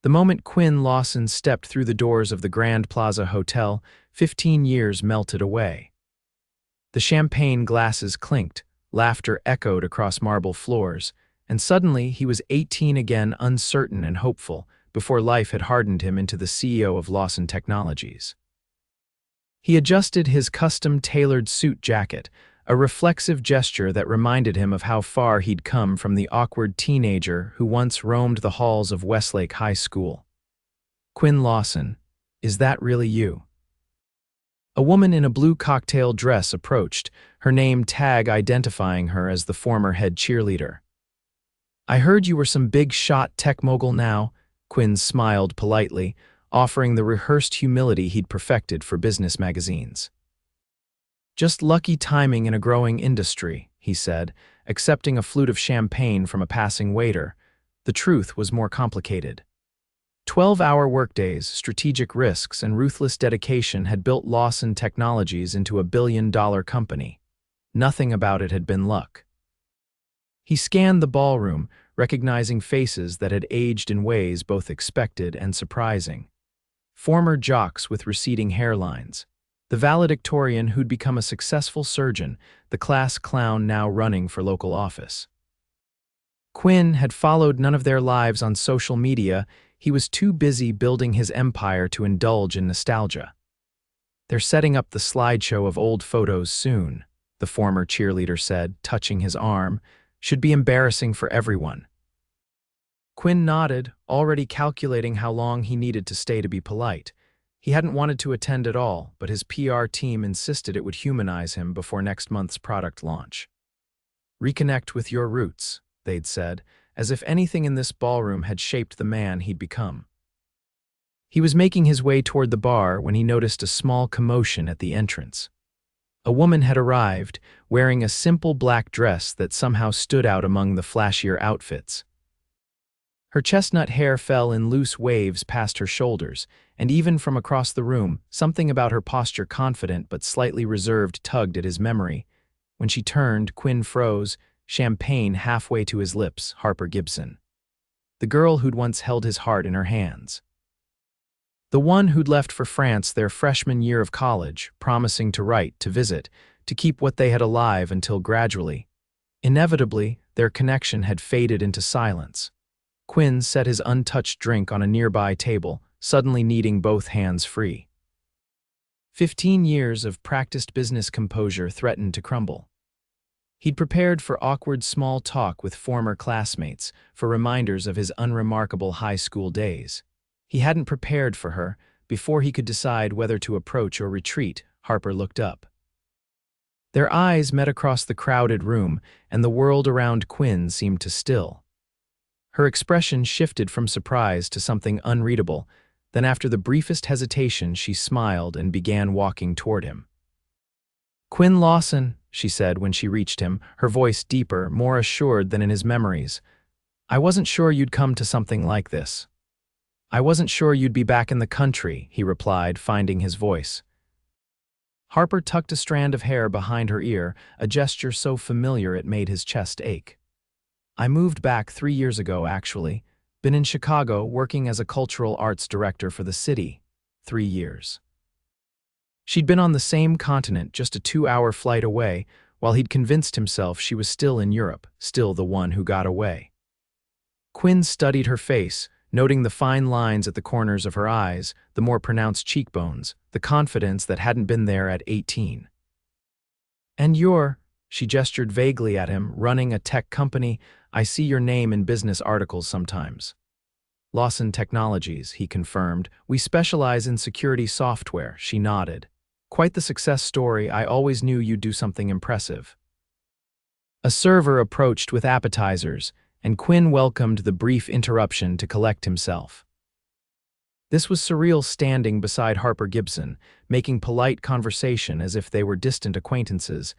The moment Quinn Lawson stepped through the doors of the Grand Plaza Hotel, 15 years melted away. The champagne glasses clinked, laughter echoed across marble floors, and suddenly he was 18 again, uncertain and hopeful, before life had hardened him into the CEO of Lawson Technologies. He adjusted his custom-tailored suit jacket, a reflexive gesture that reminded him of how far he'd come from the awkward teenager who once roamed the halls of Westlake High School. "Quinn Lawson, is that really you?" A woman in a blue cocktail dress approached, her name tag identifying her as the former head cheerleader. "I heard you were some big-shot tech mogul now," Quinn smiled politely, offering the rehearsed humility he'd perfected for business magazines. "Just lucky timing in a growing industry," he said, accepting a flute of champagne from a passing waiter. The truth was more complicated. 12-hour workdays, strategic risks, and ruthless dedication had built Lawson Technologies into a billion-dollar company. Nothing about it had been luck. He scanned the ballroom, recognizing faces that had aged in ways both expected and surprising. Former jocks with receding hairlines, the valedictorian who'd become a successful surgeon, the class clown now running for local office. Quinn had followed none of their lives on social media. He was too busy building his empire to indulge in nostalgia. "They're setting up the slideshow of old photos soon," the former cheerleader said, touching his arm. "Should be embarrassing for everyone." Quinn nodded, already calculating how long he needed to stay to be polite. He hadn't wanted to attend at all, but his PR team insisted it would humanize him before next month's product launch. "Reconnect with your roots," they'd said, as if anything in this ballroom had shaped the man he'd become. He was making his way toward the bar when he noticed a small commotion at the entrance. A woman had arrived, wearing a simple black dress that somehow stood out among the flashier outfits. Her chestnut hair fell in loose waves past her shoulders, and even from across the room, something about her posture, confident but slightly reserved, tugged at his memory. When she turned, Quinn froze, champagne halfway to his lips. Harper Gibson. The girl who'd once held his heart in her hands. The one who'd left for France their freshman year of college, promising to write, to visit, to keep what they had alive until gradually, inevitably, their connection had faded into silence. Quinn set his untouched drink on a nearby table, suddenly needing both hands free. 15 years of practiced business composure threatened to crumble. He'd prepared for awkward small talk with former classmates, for reminders of his unremarkable high school days. He hadn't prepared for her. Before he could decide whether to approach or retreat, Harper looked up. Their eyes met across the crowded room, and the world around Quinn seemed to still. Her expression shifted from surprise to something unreadable. Then after the briefest hesitation, she smiled and began walking toward him. "Quinn Lawson," she said when she reached him, her voice deeper, more assured than in his memories. "I wasn't sure you'd come to something like this." "I wasn't sure you'd be back in the country," he replied, finding his voice. Harper tucked a strand of hair behind her ear, a gesture so familiar it made his chest ache. "I moved back 3 years ago, actually. Been in Chicago, working as a cultural arts director for the city. 3 years. She'd been on the same continent, just a 2-hour flight away, while he'd convinced himself she was still in Europe, still the one who got away. Quinn studied her face, noting the fine lines at the corners of her eyes, the more pronounced cheekbones, the confidence that hadn't been there at 18. "And you're," she gestured vaguely at him, "running a tech company. I see your name in business articles sometimes." "Lawson Technologies," he confirmed. "We specialize in security software," she nodded. "Quite the success story. I always knew you'd do something impressive." A server approached with appetizers, and Quinn welcomed the brief interruption to collect himself. This was surreal, standing beside Harper Gibson, making polite conversation as if they were distant acquaintances,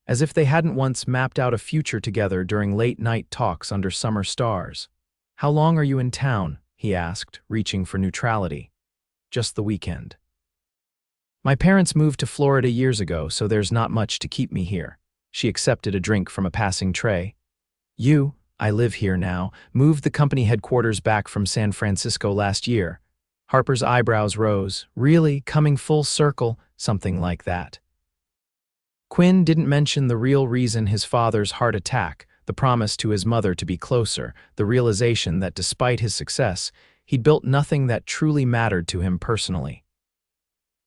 as if they hadn't once mapped out a future together during late-night talks under summer stars. "How long are you in town?" he asked, reaching for neutrality. "Just the weekend." "My parents moved to Florida years ago, so there's not much to keep me here." She accepted a drink from a passing tray. "You, I live here now, moved the company headquarters back from San Francisco last year. Harper's eyebrows rose. Really? Coming full circle? Something like that. Quinn didn't mention the real reason: his father's heart attack, the promise to his mother to be closer, the realization that despite his success, he'd built nothing that truly mattered to him personally.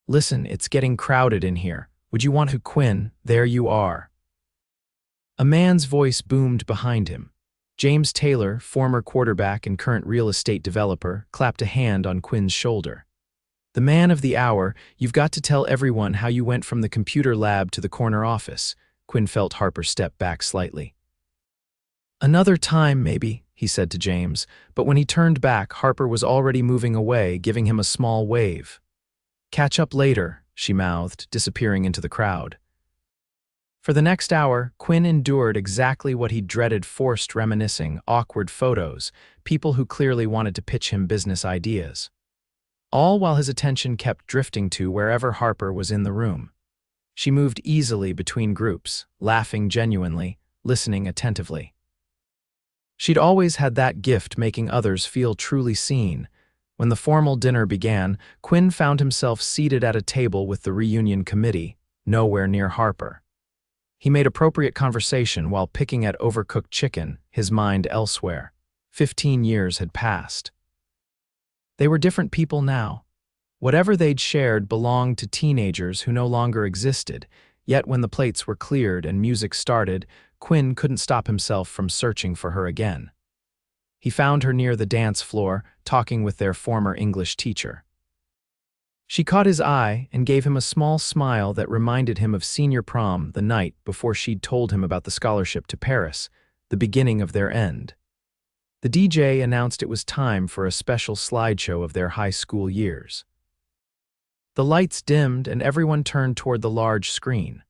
Listen, it's getting crowded in here. Would you want to? Quinn, there you are. A man's voice boomed behind him. James Taylor, former quarterback and current real estate developer, clapped a hand on Quinn's shoulder. The man of the hour, you've got to tell everyone how you went from the computer lab to the corner office. Quinn felt Harper step back slightly. Another time, maybe, he said to James, but when he turned back, Harper was already moving away, giving him a small wave. Catch up later, she mouthed, disappearing into the crowd. For the next hour, Quinn endured exactly what he dreaded: forced reminiscing, awkward photos, people who clearly wanted to pitch him business ideas. All while his attention kept drifting to wherever Harper was in the room. She moved easily between groups, laughing genuinely, listening attentively. She'd always had that gift, making others feel truly seen. When the formal dinner began, Quinn found himself seated at a table with the reunion committee, nowhere near Harper. He made appropriate conversation while picking at overcooked chicken, his mind elsewhere. 15 years had passed. They were different people now. Whatever they'd shared belonged to teenagers who no longer existed, yet when the plates were cleared and music started, Quinn couldn't stop himself from searching for her again. He found her near the dance floor, talking with their former English teacher. She caught his eye and gave him a small smile that reminded him of senior prom the night before she'd told him about the scholarship to Paris, the beginning of their end. The DJ announced it was time for a special slideshow of their high school years. The lights dimmed and everyone turned toward the large screen.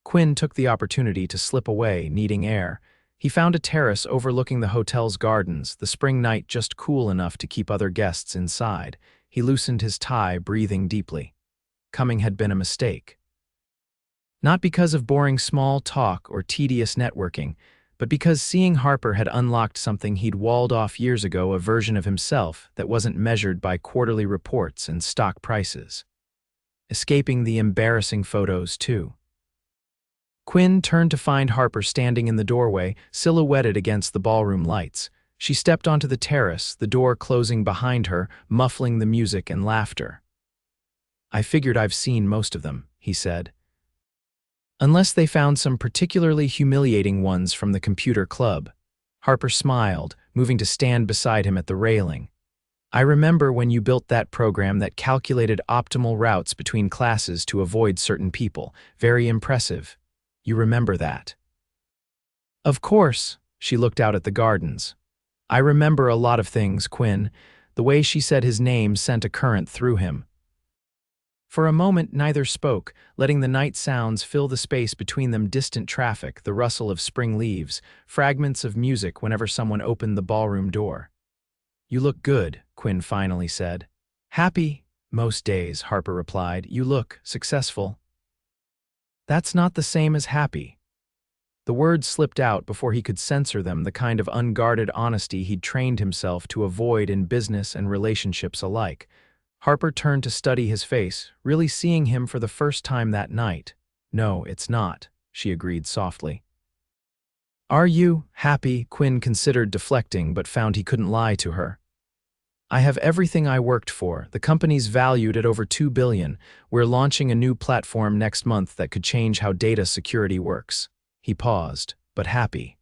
Quinn took the opportunity to slip away, needing air. He found a terrace overlooking the hotel's gardens, the spring night just cool enough to keep other guests inside. He loosened his tie, breathing deeply. Coming had been a mistake. Not because of boring small talk or tedious networking, but because seeing Harper had unlocked something he'd walled off years ago, a version of himself that wasn't measured by quarterly reports and stock prices. Escaping the embarrassing photos, too. Quinn turned to find Harper standing in the doorway, silhouetted against the ballroom lights. She stepped onto the terrace, the door closing behind her, muffling the music and laughter. I figured I've seen most of them, he said. Unless they found some particularly humiliating ones from the computer club. Harper smiled, moving to stand beside him at the railing. I remember when you built that program that calculated optimal routes between classes to avoid certain people. Very impressive. You remember that? Of course, she looked out at the gardens. I remember a lot of things, Quinn. The way she said his name sent a current through him. For a moment, neither spoke, letting the night sounds fill the space between them: distant traffic, the rustle of spring leaves, fragments of music whenever someone opened the ballroom door. You look good, Quinn finally said. Happy? Most days, Harper replied. You look successful. That's not the same as happy. The words slipped out before he could censor them, the kind of unguarded honesty he'd trained himself to avoid in business and relationships alike. Harper turned to study his face, really seeing him for the first time that night. No, it's not, she agreed softly. Are you happy? Quinn considered deflecting, but found he couldn't lie to her. I have everything I worked for. The company's valued at over $2 billion. We're launching a new platform next month that could change how data security works. He paused, but happy.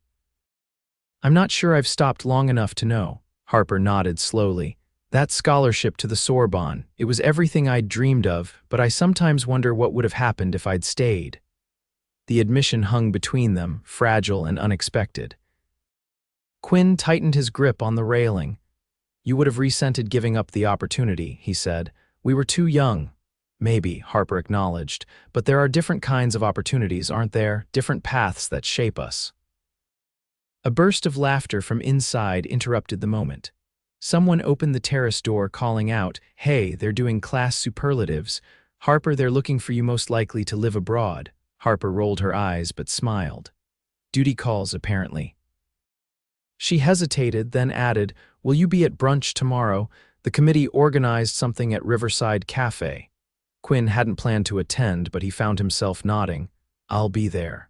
I'm not sure I've stopped long enough to know. Harper nodded slowly. That scholarship to the Sorbonne, it was everything I'd dreamed of, but I sometimes wonder what would have happened if I'd stayed. The admission hung between them, fragile and unexpected. Quinn tightened his grip on the railing. You would have resented giving up the opportunity, he said. We were too young. Maybe, Harper acknowledged, but there are different kinds of opportunities, aren't there? Different paths that shape us. A burst of laughter from inside interrupted the moment. Someone opened the terrace door, calling out, Hey, they're doing class superlatives. Harper, they're looking for you, most likely to live abroad. Harper rolled her eyes but smiled. Duty calls, apparently. She hesitated, then added, "Will you be at brunch tomorrow? The committee organized something at Riverside Cafe." Quinn hadn't planned to attend, but he found himself nodding. "I'll be there."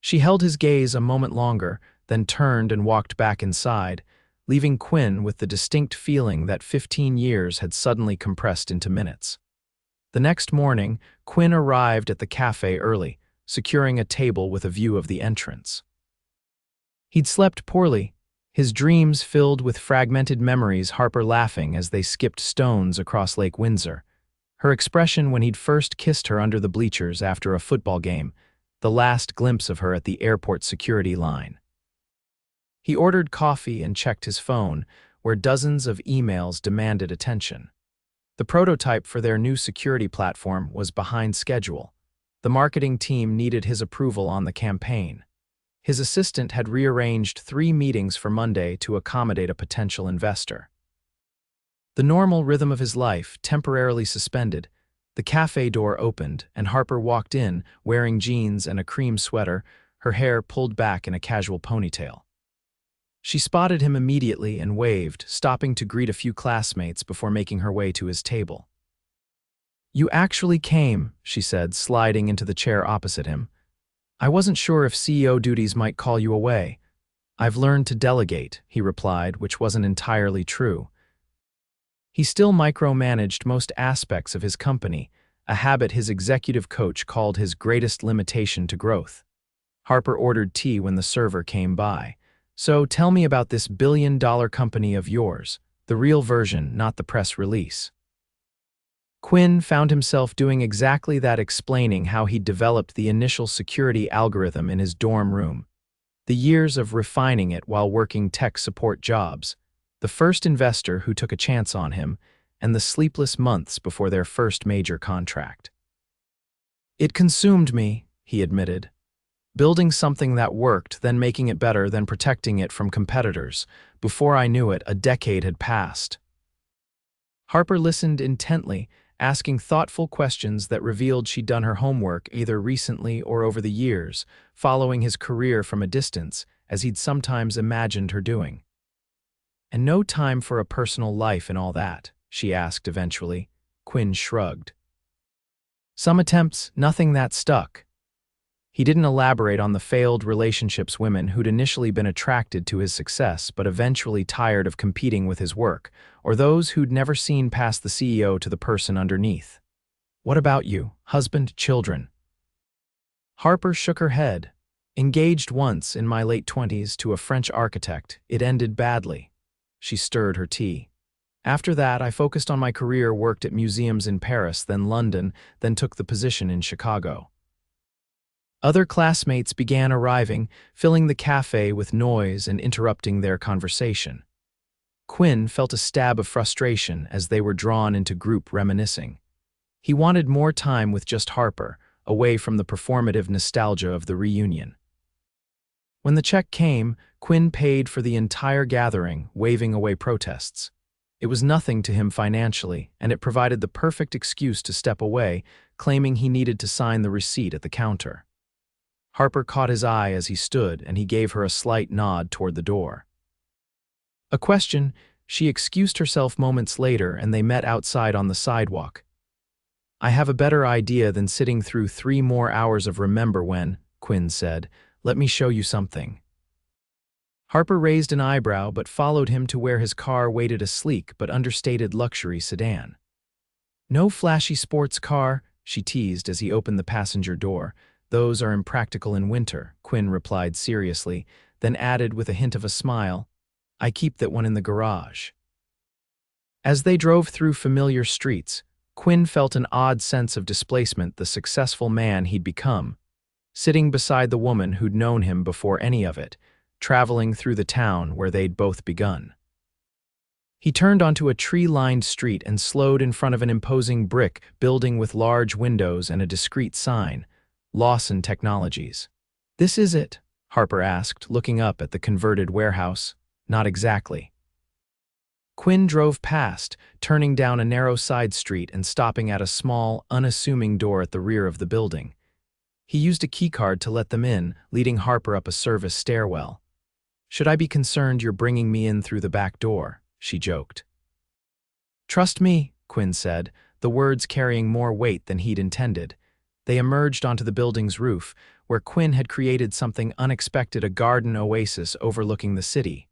She held his gaze a moment longer, then turned and walked back inside, leaving Quinn with the distinct feeling that 15 years had suddenly compressed into minutes. The next morning, Quinn arrived at the cafe early, securing a table with a view of the entrance. He'd slept poorly, his dreams filled with fragmented memories, Harper laughing as they skipped stones across Lake Windsor, her expression when he'd first kissed her under the bleachers after a football game, the last glimpse of her at the airport security line. He ordered coffee and checked his phone, where dozens of emails demanded attention. The prototype for their new security platform was behind schedule. The marketing team needed his approval on the campaign. His assistant had rearranged 3 meetings for Monday to accommodate a potential investor. The normal rhythm of his life temporarily suspended. The cafe door opened, and Harper walked in, wearing jeans and a cream sweater, her hair pulled back in a casual ponytail. She spotted him immediately and waved, stopping to greet a few classmates before making her way to his table. "You actually came," she said, sliding into the chair opposite him. "I wasn't sure if CEO duties might call you away." "I've learned to delegate," he replied, which wasn't entirely true. He still micromanaged most aspects of his company, a habit his executive coach called his greatest limitation to growth. Harper ordered tea when the server came by. "So tell me about this billion-dollar company of yours, the real version, not the press release." Quinn found himself doing exactly that, explaining how he'd developed the initial security algorithm in his dorm room, the years of refining it while working tech support jobs, the first investor who took a chance on him, and the sleepless months before their first major contract. "It consumed me," he admitted. "Building something that worked, then making it better, then protecting it from competitors. Before I knew it, a decade had passed." Harper listened intently, asking thoughtful questions that revealed she'd done her homework either recently or over the years, following his career from a distance, as he'd sometimes imagined her doing. "And no time for a personal life and all that?" she asked eventually. Quinn shrugged. "Some attempts, nothing that stuck." He didn't elaborate on the failed relationships, women who'd initially been attracted to his success but eventually tired of competing with his work, or those who'd never seen past the CEO to the person underneath. "What about you? Husband, children?" Harper shook her head. "Engaged once, in my late 20s, to a French architect. It ended badly." She stirred her tea. "After that, I focused on my career, worked at museums in Paris, then London, then took the position in Chicago." Other classmates began arriving, filling the cafe with noise and interrupting their conversation. Quinn felt a stab of frustration as they were drawn into group reminiscing. He wanted more time with just Harper, away from the performative nostalgia of the reunion. When the check came, Quinn paid for the entire gathering, waving away protests. It was nothing to him financially, and it provided the perfect excuse to step away, claiming he needed to sign the receipt at the counter. Harper caught his eye as he stood, and he gave her a slight nod toward the door. "A question," she excused herself moments later, and they met outside on the sidewalk. "I have a better idea than sitting through 3 more hours of remember when," Quinn said. "Let me show you something." Harper raised an eyebrow but followed him to where his car waited, a sleek but understated luxury sedan. "No flashy sports car," she teased as he opened the passenger door. "Those are impractical in winter," Quinn replied seriously, then added with a hint of a smile, "I keep that one in the garage." As they drove through familiar streets, Quinn felt an odd sense of displacement, the successful man he'd become, sitting beside the woman who'd known him before any of it, traveling through the town where they'd both begun. He turned onto a tree-lined street and slowed in front of an imposing brick building with large windows and a discreet sign, Lawson Technologies. "This is it?" Harper asked, looking up at the converted warehouse. "Not exactly." Quinn drove past, turning down a narrow side street and stopping at a small, unassuming door at the rear of the building. He used a keycard to let them in, leading Harper up a service stairwell. Should I be concerned you're bringing me in through the back door? She joked. Trust me, Quinn said, the words carrying more weight than he'd intended. They emerged onto the building's roof, where Quinn had created something unexpected, a garden oasis overlooking the city.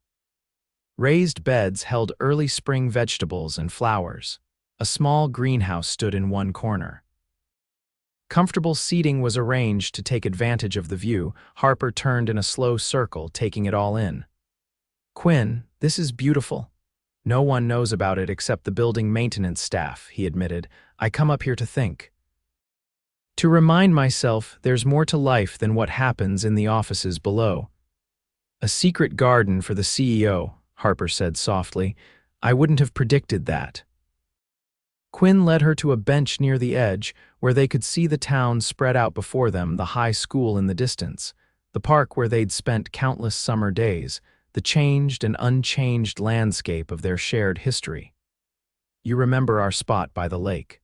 Raised beds held early spring vegetables and flowers. A small greenhouse stood in one corner. Comfortable seating was arranged to take advantage of the view. Harper turned in a slow circle, taking it all in. Quinn, this is beautiful. No one knows about it except the building maintenance staff, he admitted. I come up here to think. To remind myself there's more to life than what happens in the offices below. A secret garden for the CEO, Harper said softly. I wouldn't have predicted that. Quinn led her to a bench near the edge, where they could see the town spread out before them, the high school in the distance, the park where they'd spent countless summer days, the changed and unchanged landscape of their shared history. You remember our spot by the lake?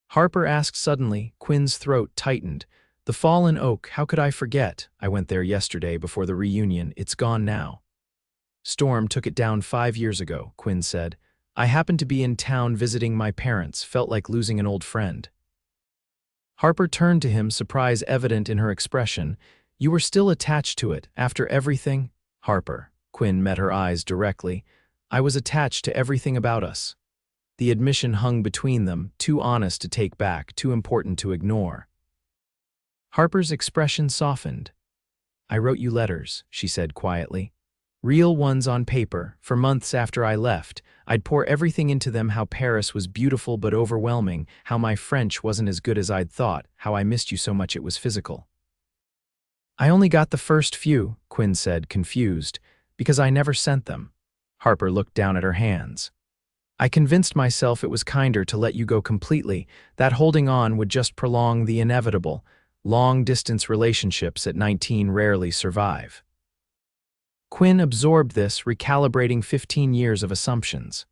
Harper asked suddenly. Quinn's throat tightened. The fallen oak, how could I forget? I went there yesterday before the reunion. It's gone now. Storm took it down 5 years ago, Quinn said. I happened to be in town visiting my parents, felt like losing an old friend. Harper turned to him, surprise evident in her expression. You were still attached to it, after everything? Harper, Quinn met her eyes directly. I was attached to everything about us. The admission hung between them, too honest to take back, too important to ignore. Harper's expression softened. I wrote you letters, she said quietly. Real ones on paper. For months after I left, I'd pour everything into them, how Paris was beautiful but overwhelming, how my French wasn't as good as I'd thought, how I missed you so much it was physical. I only got the first few, Quinn said, confused, because I never sent them. Harper looked down at her hands. I convinced myself it was kinder to let you go completely, that holding on would just prolong the inevitable. Long-distance relationships at 19 rarely survive. Quinn absorbed this, recalibrating 15 years of assumptions.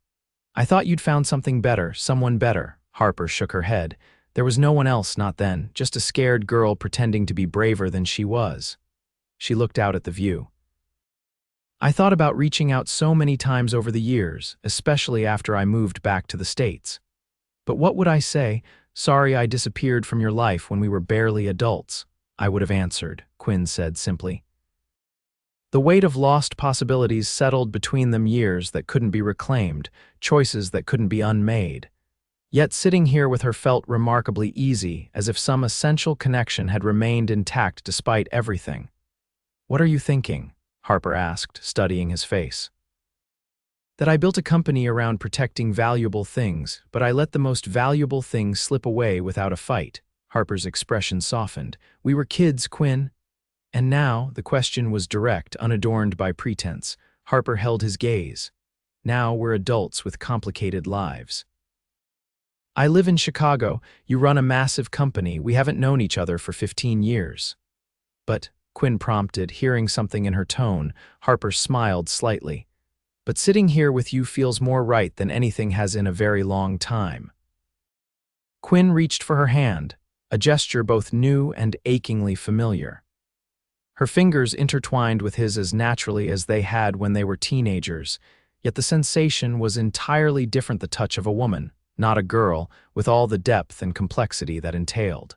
I thought you'd found something better, someone better. Harper shook her head. There was no one else, not then, just a scared girl pretending to be braver than she was. She looked out at the view. I thought about reaching out so many times over the years, especially after I moved back to the States. But what would I say? Sorry I disappeared from your life when we were barely adults, I would have answered, Quinn said simply. The weight of lost possibilities settled between them, years that couldn't be reclaimed, choices that couldn't be unmade. Yet sitting here with her felt remarkably easy, as if some essential connection had remained intact despite everything. What are you thinking? Harper asked, studying his face. That I built a company around protecting valuable things, but I let the most valuable things slip away without a fight. Harper's expression softened. We were kids, Quinn. And now, the question was direct, unadorned by pretense. Harper held his gaze. Now we're adults with complicated lives. I live in Chicago. You run a massive company. We haven't known each other for 15 years. But, Quinn prompted, hearing something in her tone. Harper smiled slightly. But sitting here with you feels more right than anything has in a very long time. Quinn reached for her hand, a gesture both new and achingly familiar. Her fingers intertwined with his as naturally as they had when they were teenagers, yet the sensation was entirely different, the touch of a woman, not a girl, with all the depth and complexity that entailed.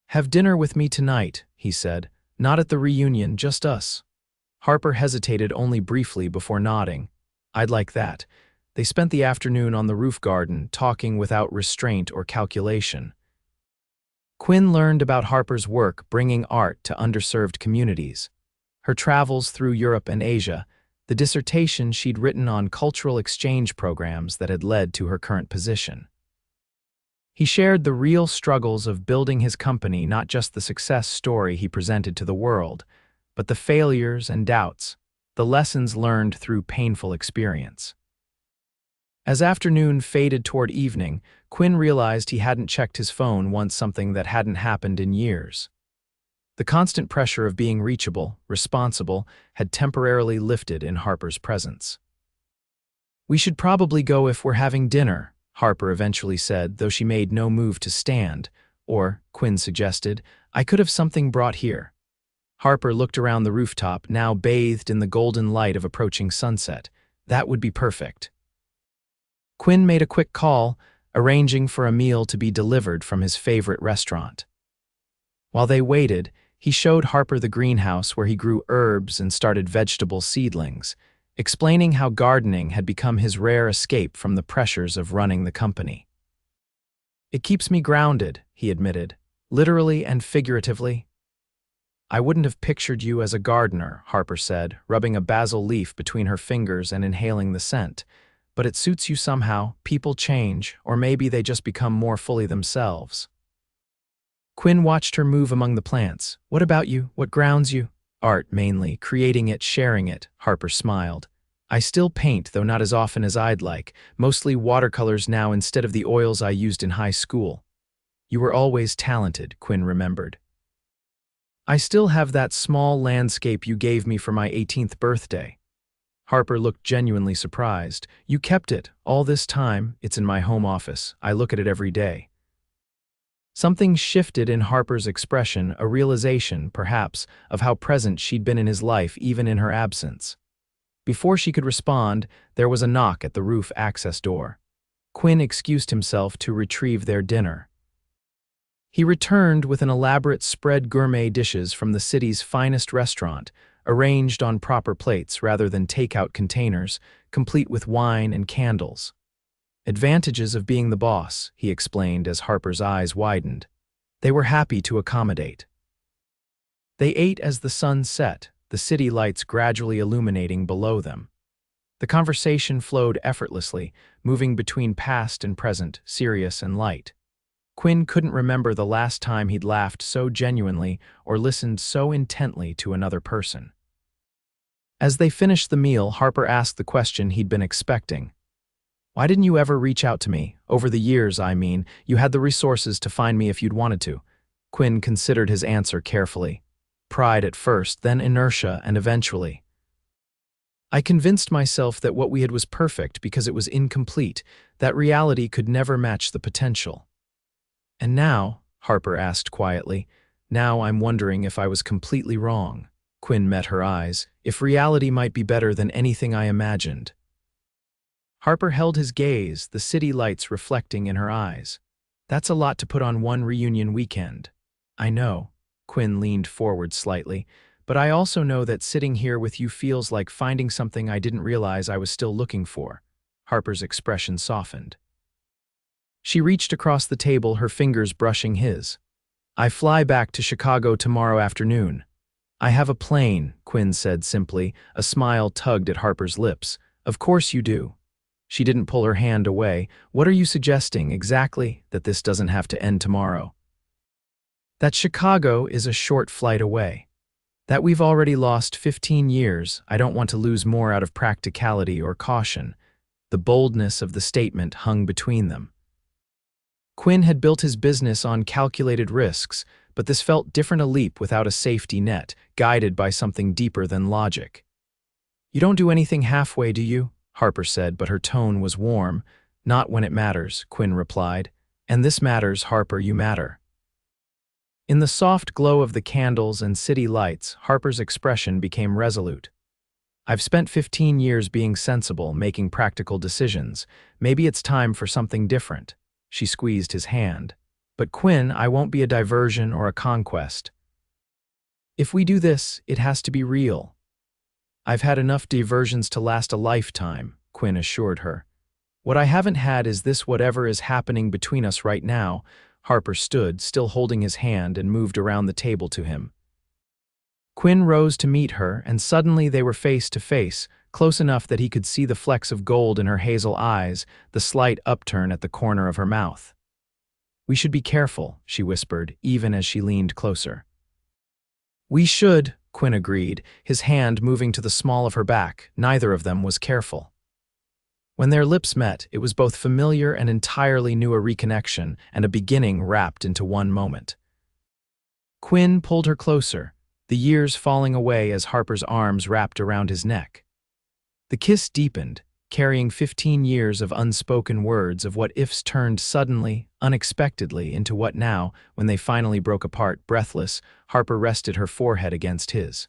Have dinner with me tonight, he said, not at the reunion, just us. Harper hesitated only briefly before nodding. I'd like that. They spent the afternoon on the roof garden, talking without restraint or calculation. Quinn learned about Harper's work bringing art to underserved communities, her travels through Europe and Asia, the dissertation she'd written on cultural exchange programs that had led to her current position. He shared the real struggles of building his company, not just the success story he presented to the world, but the failures and doubts, the lessons learned through painful experience. As afternoon faded toward evening, Quinn realized he hadn't checked his phone once, something that hadn't happened in years. The constant pressure of being reachable, responsible, had temporarily lifted in Harper's presence. We should probably go if we're having dinner, Harper eventually said, though she made no move to stand. Or, Quinn suggested, I could have something brought here. Harper looked around the rooftop, now bathed in the golden light of approaching sunset. That would be perfect. Quinn made a quick call, arranging for a meal to be delivered from his favorite restaurant. While they waited, he showed Harper the greenhouse where he grew herbs and started vegetable seedlings, explaining how gardening had become his rare escape from the pressures of running the company. "It keeps me grounded," he admitted, "literally and figuratively." "I wouldn't have pictured you as a gardener," Harper said, rubbing a basil leaf between her fingers and inhaling the scent. "But it suits you somehow. People change, or maybe they just become more fully themselves." Quinn watched her move among the plants. "What about you? What grounds you?" "Art, mainly. Creating it, sharing it," Harper smiled. "I still paint, though not as often as I'd like. Mostly watercolors now instead of the oils I used in high school." "You were always talented," Quinn remembered. "I still have that small landscape you gave me for my 18th birthday." Harper looked genuinely surprised. "You kept it all this time?" "It's in my home office. I look at it every day." Something shifted in Harper's expression, a realization, perhaps, of how present she'd been in his life even in her absence. Before she could respond, there was a knock at the roof access door. Quinn excused himself to retrieve their dinner. He returned with an elaborate spread gourmet dishes from the city's finest restaurant, arranged on proper plates rather than takeout containers, complete with wine and candles. "Advantages of being the boss," he explained as Harper's eyes widened. They were happy to accommodate. They ate as the sun set, the city lights gradually illuminating below them. The conversation flowed effortlessly, moving between past and present, serious and light. Quinn couldn't remember the last time he'd laughed so genuinely or listened so intently to another person. As they finished the meal, Harper asked the question he'd been expecting. "Why didn't you ever reach out to me? Over the years, I mean. You had the resources to find me if you'd wanted to." Quinn considered his answer carefully. "Pride at first, then inertia, and eventually. I convinced myself that what we had was perfect because it was incomplete, that reality could never match the potential." "And now," Harper asked quietly, "now I'm wondering if I was completely wrong." Quinn met her eyes. "If reality might be better than anything I imagined." Harper held his gaze, the city lights reflecting in her eyes. "That's a lot to put on one reunion weekend." "I know." Quinn leaned forward slightly. "But I also know that sitting here with you feels like finding something I didn't realize I was still looking for." Harper's expression softened. She reached across the table, her fingers brushing his. "I fly back to Chicago tomorrow afternoon." "I have a plane," Quinn said simply. A smile tugged at Harper's lips. "Of course you do." She didn't pull her hand away. "What are you suggesting, exactly? That this doesn't have to end tomorrow?" "That Chicago is a short flight away. That we've already lost 15 years. I don't want to lose more out of practicality or caution." The boldness of the statement hung between them. Quinn had built his business on calculated risks, but this felt different, a leap without a safety net, guided by something deeper than logic. "You don't do anything halfway, do you?" Harper said, but her tone was warm. "Not when it matters," Quinn replied. "And this matters, Harper, you matter." In the soft glow of the candles and city lights, Harper's expression became resolute. "I've spent 15 years being sensible, making practical decisions. Maybe it's time for something different." She squeezed his hand. "But Quinn, I won't be a diversion or a conquest. If we do this, it has to be real." "I've had enough diversions to last a lifetime," Quinn assured her. "What I haven't had is this, whatever is happening between us right now." Harper stood, still holding his hand, and moved around the table to him. Quinn rose to meet her, and suddenly they were face to face, close enough that he could see the flecks of gold in her hazel eyes, the slight upturn at the corner of her mouth. "We should be careful," she whispered, even as she leaned closer. "We should," Quinn agreed, his hand moving to the small of her back. Neither of them was careful. When their lips met, it was both familiar and entirely new, a reconnection and a beginning wrapped into one moment. Quinn pulled her closer, the years falling away as Harper's arms wrapped around his neck. The kiss deepened, carrying 15 years of unspoken words, of what ifs turned suddenly, unexpectedly, into what now, when they finally broke apart, breathless, Harper rested her forehead against his.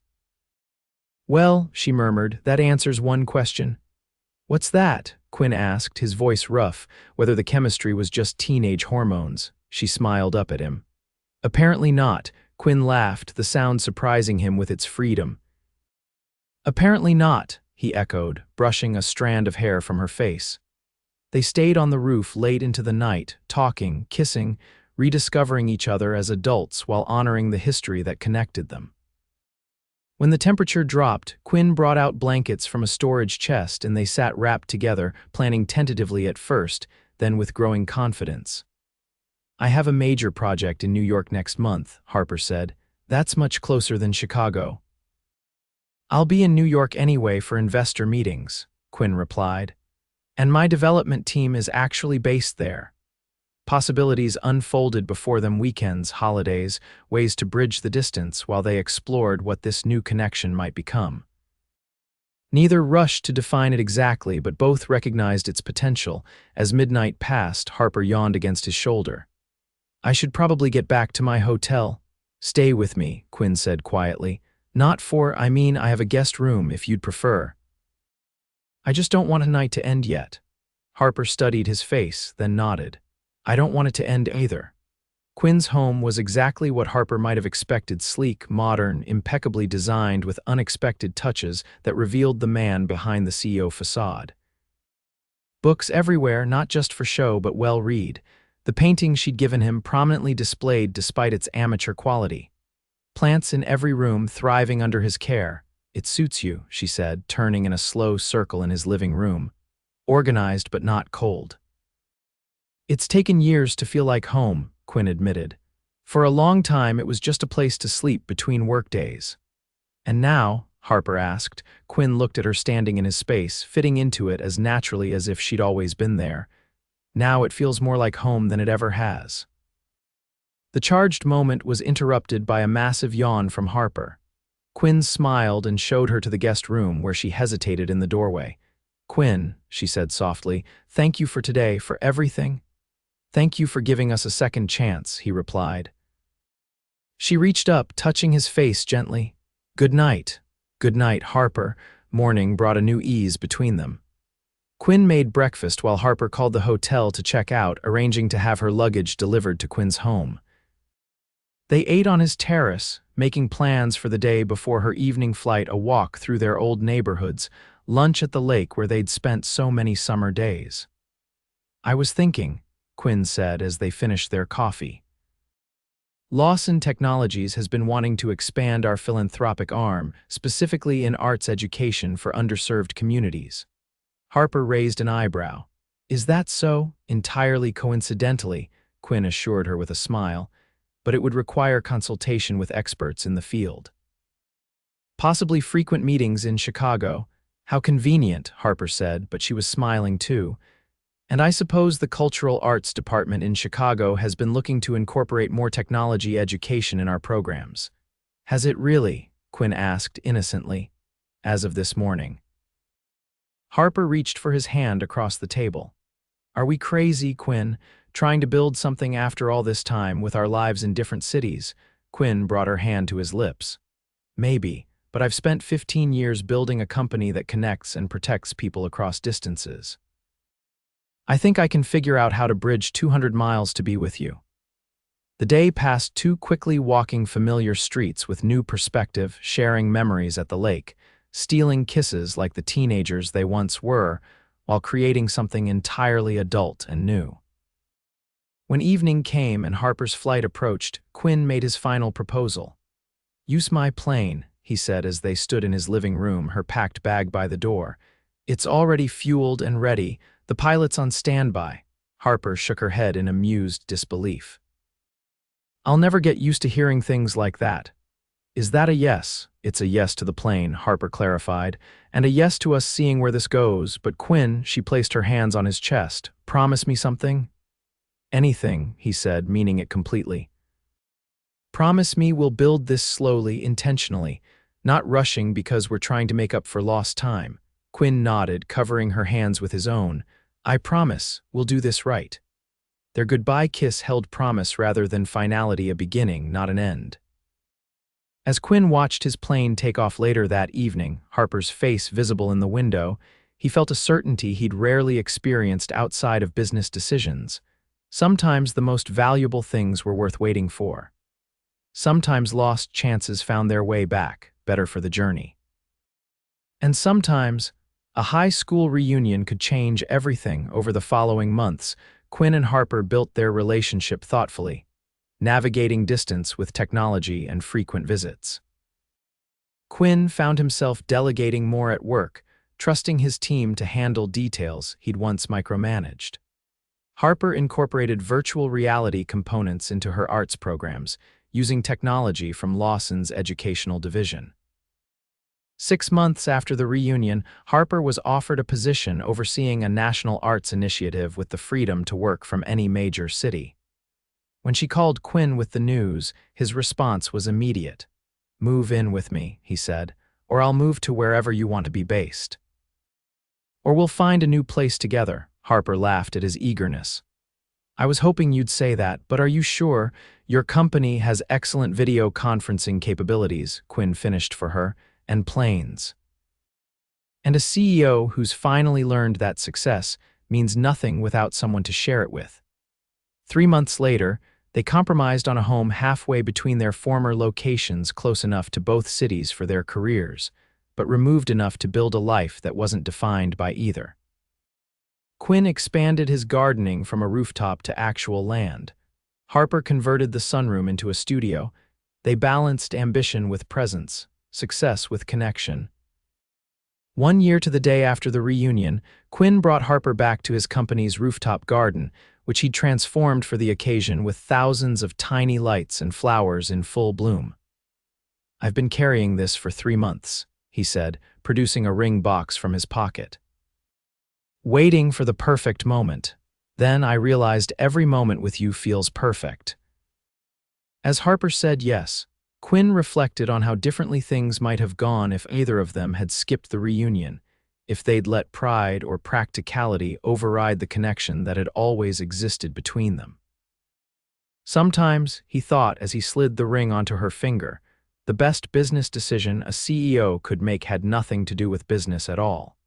"Well," she murmured, "that answers one question." "What's that?" Quinn asked, his voice rough, whether the chemistry was just teenage hormones. She smiled up at him. "Apparently not," Quinn laughed, the sound surprising him with its freedom. "Apparently not," he echoed, brushing a strand of hair from her face. They stayed on the roof late into the night, talking, kissing, rediscovering each other as adults while honoring the history that connected them. When the temperature dropped, Quinn brought out blankets from a storage chest and they sat wrapped together, planning tentatively at first, then with growing confidence. "I have a major project in New York next month," Harper said. "That's much closer than Chicago." "I'll be in New York anyway for investor meetings," Quinn replied. "And my development team is actually based there." Possibilities unfolded before them: weekends, holidays, ways to bridge the distance while they explored what this new connection might become. Neither rushed to define it exactly, but both recognized its potential. As midnight passed, Harper yawned against his shoulder. "I should probably get back to my hotel." "Stay with me," Quinn said quietly. I mean, I have a guest room if you'd prefer." "I just don't want a night to end yet." Harper studied his face, then nodded. "I don't want it to end either." Quinn's home was exactly what Harper might have expected: sleek, modern, impeccably designed, with unexpected touches that revealed the man behind the CEO facade. Books everywhere, not just for show but well-read. The painting she'd given him prominently displayed despite its amateur quality. Plants in every room, thriving under his care. "It suits you," she said, turning in a slow circle in his living room. "Organized but not cold." "It's taken years to feel like home," Quinn admitted. "For a long time it was just a place to sleep between workdays." "And now?" Harper asked. Quinn looked at her standing in his space, fitting into it as naturally as if she'd always been there. "Now it feels more like home than it ever has." The charged moment was interrupted by a massive yawn from Harper. Quinn smiled and showed her to the guest room, where she hesitated in the doorway. "Quinn," she said softly, "thank you for today, for everything." "Thank you for giving us a second chance," he replied. She reached up, touching his face gently. "Good night." "Good night, Harper." Morning brought a new ease between them. Quinn made breakfast while Harper called the hotel to check out, arranging to have her luggage delivered to Quinn's home. They ate on his terrace, making plans for the day before her evening flight: a walk through their old neighborhoods, lunch at the lake where they'd spent so many summer days. "I was thinking," Quinn said as they finished their coffee. "Lawson Technologies has been wanting to expand our philanthropic arm, specifically in arts education for underserved communities." Harper raised an eyebrow. "Is that so?" "Entirely coincidentally," Quinn assured her with a smile. "But it would require consultation with experts in the field. Possibly frequent meetings in Chicago." "How convenient," Harper said, but she was smiling too. "And I suppose the Cultural Arts Department in Chicago has been looking to incorporate more technology education in our programs." "Has it really?" Quinn asked innocently. "As of this morning." Harper reached for his hand across the table. "Are we crazy, Quinn, trying to build something after all this time, with our lives in different cities?" Quinn brought her hand to his lips. "Maybe, but I've spent 15 years building a company that connects and protects people across distances. I think I can figure out how to bridge 200 miles to be with you." The day passed too quickly, walking familiar streets with new perspective, sharing memories at the lake, stealing kisses like the teenagers they once were, while creating something entirely adult and new. When evening came and Harper's flight approached, Quinn made his final proposal. "Use my plane," he said as they stood in his living room, her packed bag by the door. "It's already fueled and ready. The pilot's on standby." Harper shook her head in amused disbelief. "I'll never get used to hearing things like that." "Is that a yes?" "It's a yes to the plane," Harper clarified, "and a yes to us seeing where this goes. But Quinn," she placed her hands on his chest, "promise me something?" "Anything," he said, meaning it completely. "Promise me we'll build this slowly, intentionally, not rushing because we're trying to make up for lost time." Quinn nodded, covering her hands with his own. "I promise we'll do this right." Their goodbye kiss held promise rather than finality, a beginning, not an end. As Quinn watched his plane take off later that evening, Harper's face visible in the window, he felt a certainty he'd rarely experienced outside of business decisions. Sometimes the most valuable things were worth waiting for. Sometimes lost chances found their way back, better for the journey. And sometimes, a high school reunion could change everything. Over the following months, Quinn and Harper built their relationship thoughtfully, navigating distance with technology and frequent visits. Quinn found himself delegating more at work, trusting his team to handle details he'd once micromanaged. Harper incorporated virtual reality components into her arts programs, using technology from Lawson's educational division. 6 months after the reunion, Harper was offered a position overseeing a national arts initiative with the freedom to work from any major city. When she called Quinn with the news, his response was immediate. "Move in with me," he said, "or I'll move to wherever you want to be based." "Or we'll find a new place together," Harper laughed at his eagerness. "I was hoping you'd say that, but are you sure? Your company has excellent video conferencing capabilities," Quinn finished for her, "and planes. And a CEO who's finally learned that success means nothing without someone to share it with." 3 months later, they compromised on a home halfway between their former locations, close enough to both cities for their careers, but removed enough to build a life that wasn't defined by either. Quinn expanded his gardening from a rooftop to actual land. Harper converted the sunroom into a studio. They balanced ambition with presence, success with connection. 1 year to the day after the reunion, Quinn brought Harper back to his company's rooftop garden, which he'd transformed for the occasion with thousands of tiny lights and flowers in full bloom. "I've been carrying this for 3 months," he said, producing a ring box from his pocket. "Waiting for the perfect moment. Then I realized every moment with you feels perfect." As Harper said yes, Quinn reflected on how differently things might have gone if either of them had skipped the reunion, if they'd let pride or practicality override the connection that had always existed between them. Sometimes, he thought as he slid the ring onto her finger, the best business decision a CEO could make had nothing to do with business at all.